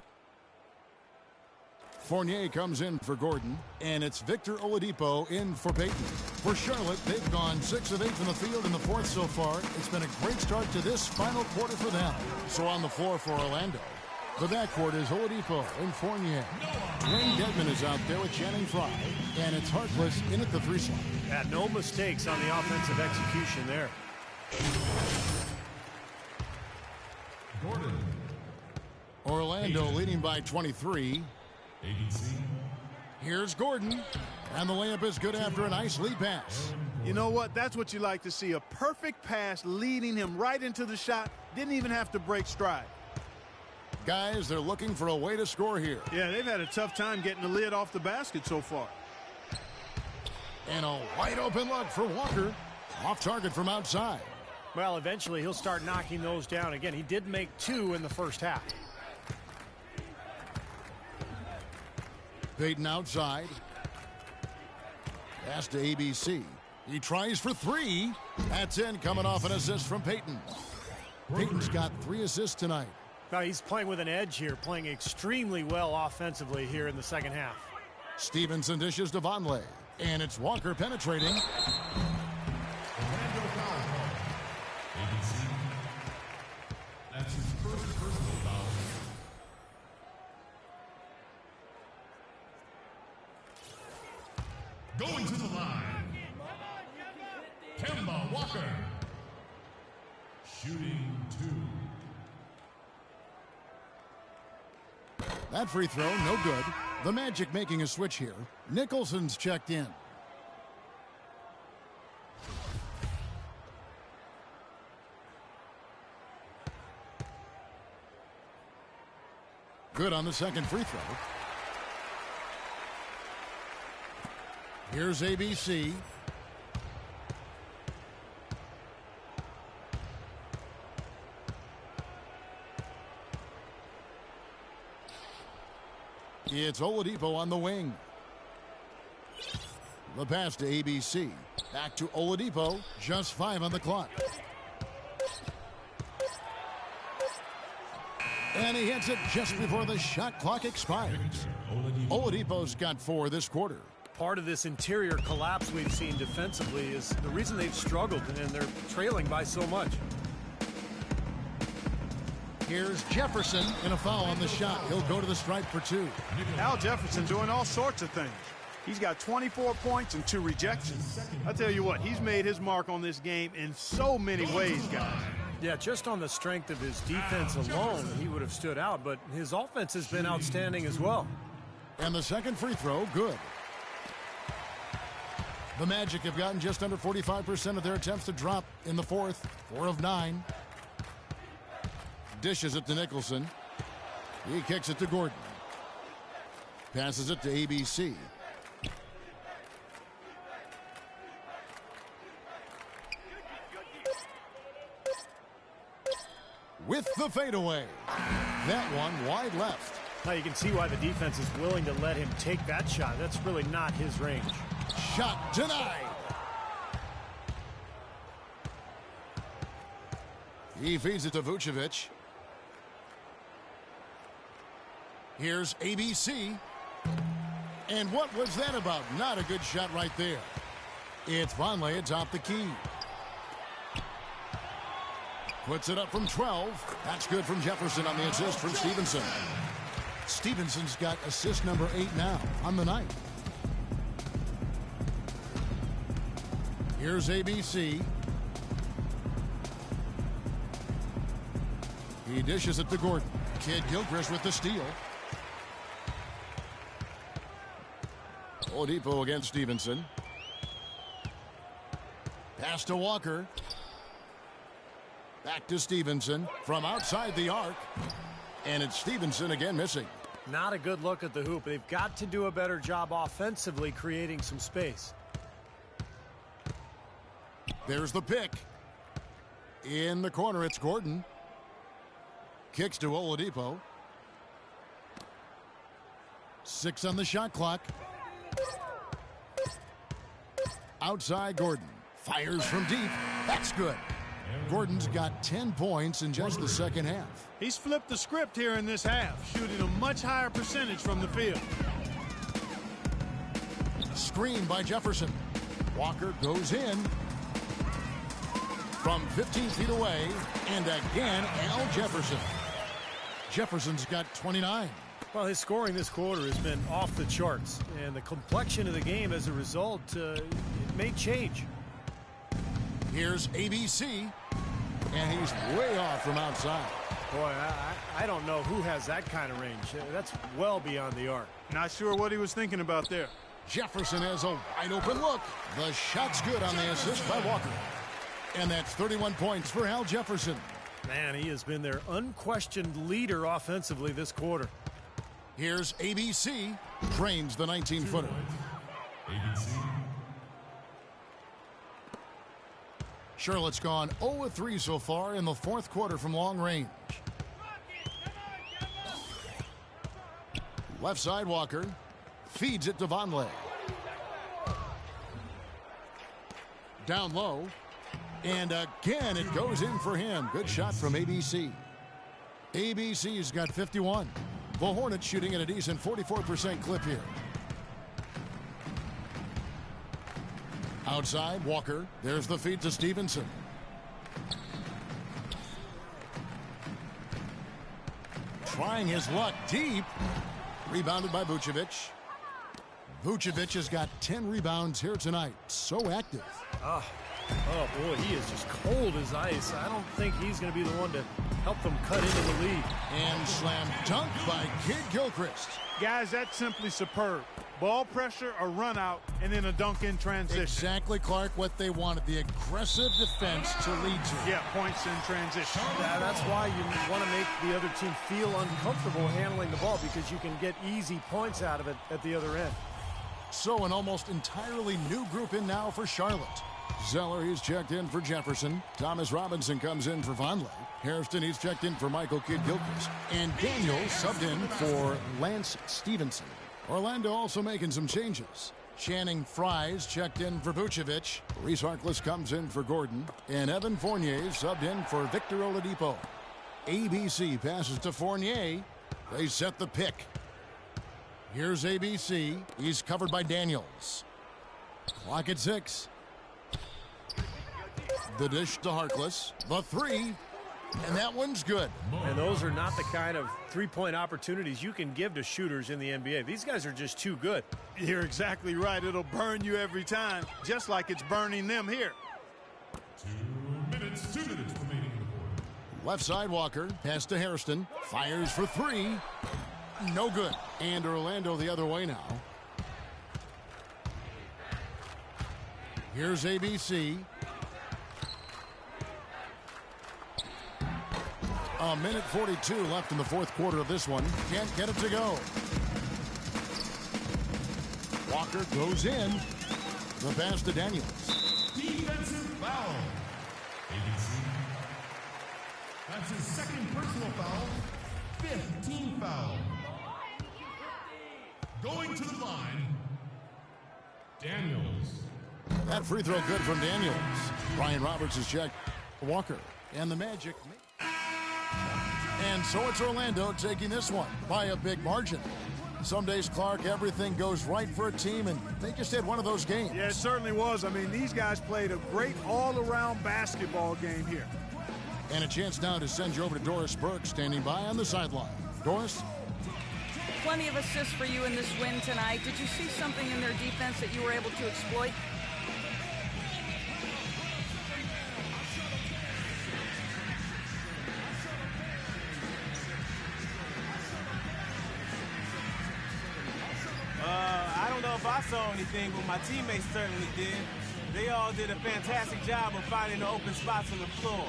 Fournier comes in for Gordon, and it's Victor Oladipo in for Payton. For Charlotte, they've gone 6 of 8 from the field in the fourth so far. It's been a great start to this final quarter for them. So on the floor for Orlando, the backcourt is Oladipo and Fournier. Dwayne Dedmon is out there with Channing Frye, and it's Harkless in at the 3 slot. Yeah, no mistakes on the offensive execution there. Gordon. Orlando leading by 23. ABC. Here's Gordon, and the layup is good after a nice lead pass. You know what? That's what you like to see. A perfect pass leading him right into the shot. Didn't even have to break stride. Guys, they're looking for a way to score here. Yeah, they've had a tough time getting the lid off the basket so far. And a wide open look for Walker. Off target from outside. Well, eventually he'll start knocking those down. Again, he did make 2 in the first half. Payton outside. Pass to ABC. He tries for 3. That's in, coming off an assist from Payton. Payton's got 3 assists tonight. Now he's playing with an edge here, playing extremely well offensively here in the second half. Stevenson dishes to Vonleh. And it's Walker penetrating. That's his first personal foul. Going to the line, Kemba Walker. Shooting 2. That free throw, no good. The Magic making a switch here. Nicholson's checked in. Good on the second free throw. Here's ABC. It's Oladipo on the wing. The pass to ABC. Back to Oladipo. Just 5 on the clock. And he hits it just before the shot clock expires. Oladipo's got 4 this quarter. Part of this interior collapse we've seen defensively is the reason they've struggled, and they're trailing by so much. Here's Jefferson, and a foul on the shot. He'll go to the stripe for 2. Al Jefferson doing all sorts of things. He's got 24 points and 2 rejections. I tell you what, he's made his mark on this game in so many ways, guys. Yeah, just on the strength of his defense alone, he would have stood out, but his offense has been outstanding as well. And the second free throw, good. The Magic have gotten just under 45% of their attempts to drop in the fourth. 4 of 9. Dishes it to Nicholson. He kicks it to Gordon. Passes it to ABC. With the fadeaway. That one wide left. Now you can see why the defense is willing to let him take that shot. That's really not his range. Shot denied. He feeds it to Vucevic. Here's ABC. And what was that about? Not a good shot right there. It's Vonleh atop the key. Puts it up from 12. That's good from Jefferson on the assist from Stevenson. Stevenson's got assist number 8 now on the night. Here's ABC. He dishes it to Gordon. Kid Gilchrist with the steal. Oladipo against Stevenson. Pass to Walker. Back to Stevenson from outside the arc. And it's Stevenson again missing. Not a good look at the hoop. They've got to do a better job offensively creating some space. There's the pick. In the corner, it's Gordon. Kicks to Oladipo. 6 on the shot clock. Outside Gordon. Fires from deep. That's good. Gordon's got 10 points in just the second half. He's flipped the script here in this half, shooting a much higher percentage from the field. Screen by Jefferson. Walker goes in. From 15 feet away, and again, Al Jefferson. Jefferson's got 29. Well, his scoring this quarter has been off the charts, and the complexion of the game as a result, it may change. Here's ABC, and he's way off from outside. Boy, I don't know who has that kind of range. That's well beyond the arc. Not sure what he was thinking about there. Jefferson has a wide open look. The shot's good on the assist by Walker. And that's 31 points for Al Jefferson. Man, he has been their unquestioned leader offensively this quarter. Here's ABC. Trains the 19-footer. ABC. Charlotte's gone 0-3 so far in the fourth quarter from long range. Left side Walker. Feeds it to Vonleh. Down low. And again, it goes in for him. Good shot from ABC. ABC's got 51. The Hornets shooting at a decent 44% clip here. Outside, Walker. There's the feed to Stevenson. Trying his luck deep. Rebounded by Vucevic. Vucevic has got 10 rebounds here tonight. So active. Oh, boy, he is just cold as ice. I don't think he's going to be the one to help them cut into the lead. And slam dunk by Kid Gilchrist. Guys, that's simply superb. Ball pressure, a run out, and then a dunk in transition. Exactly, Clark, what they wanted. The aggressive defense to lead to. Yeah, points in transition. Yeah, that's why you want to make the other team feel uncomfortable handling the ball, because you can get easy points out of it at the other end. So an almost entirely new group in now for Charlotte. Zeller, he's checked in for Jefferson. Thomas Robinson comes in for Vonleh. Hairston, he's checked in for Michael Kidd-Gilchrist. And Daniels subbed in for Lance Stevenson. Orlando also making some changes. Channing Fries checked in for Vucevic. Reese Harkless comes in for Gordon. And Evan Fournier subbed in for Victor Oladipo. ABC passes to Fournier. They set the pick. Here's ABC. He's covered by Daniels. Clock at 6. The dish to Harkless. The three. And that one's good. And those are not the kind of three-point opportunities you can give to shooters in the NBA. These guys are just too good. You're exactly right. It'll burn you every time, just like it's burning them here. 2 minutes remaining in the quarter. Left side Walker. Pass to Hairston. Fires for three. No good. And Orlando the other way now. Here's ABC. A minute 42 left in the fourth quarter of this one. Can't get it to go. Walker goes in. The pass to Daniels. Defensive foul. ABC. That's his second personal foul. 5th team foul. Going to the line, Daniels. That free throw good from Daniels. Brian Roberts has checked Walker. And the Magic. And so it's Orlando taking this one by a big margin. Some days, Clark, everything goes right for a team, and they just had one of those games. Yeah, it certainly was. I mean, these guys played a great all-around basketball game here. And a chance now to send you over to Doris Burke, standing by on the sideline. Doris? Plenty of assists for you in this win tonight. Did you see something in their defense that you were able to exploit? I don't know if I saw anything, but my teammates certainly did. They all did a fantastic job of finding the open spots on the floor.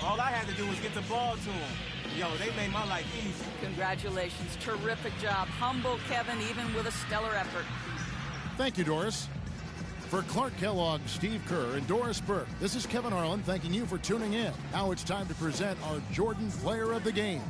All I had to do was get the ball to them. Yo, they made my life easy. Congratulations. Terrific job. Humble Kevin, even with a stellar effort. Thank you, Doris. For Clark Kellogg, Steve Kerr, and Doris Burke, this is Kevin Harlan thanking you for tuning in. Now it's time to present our Jordan Player of the Game.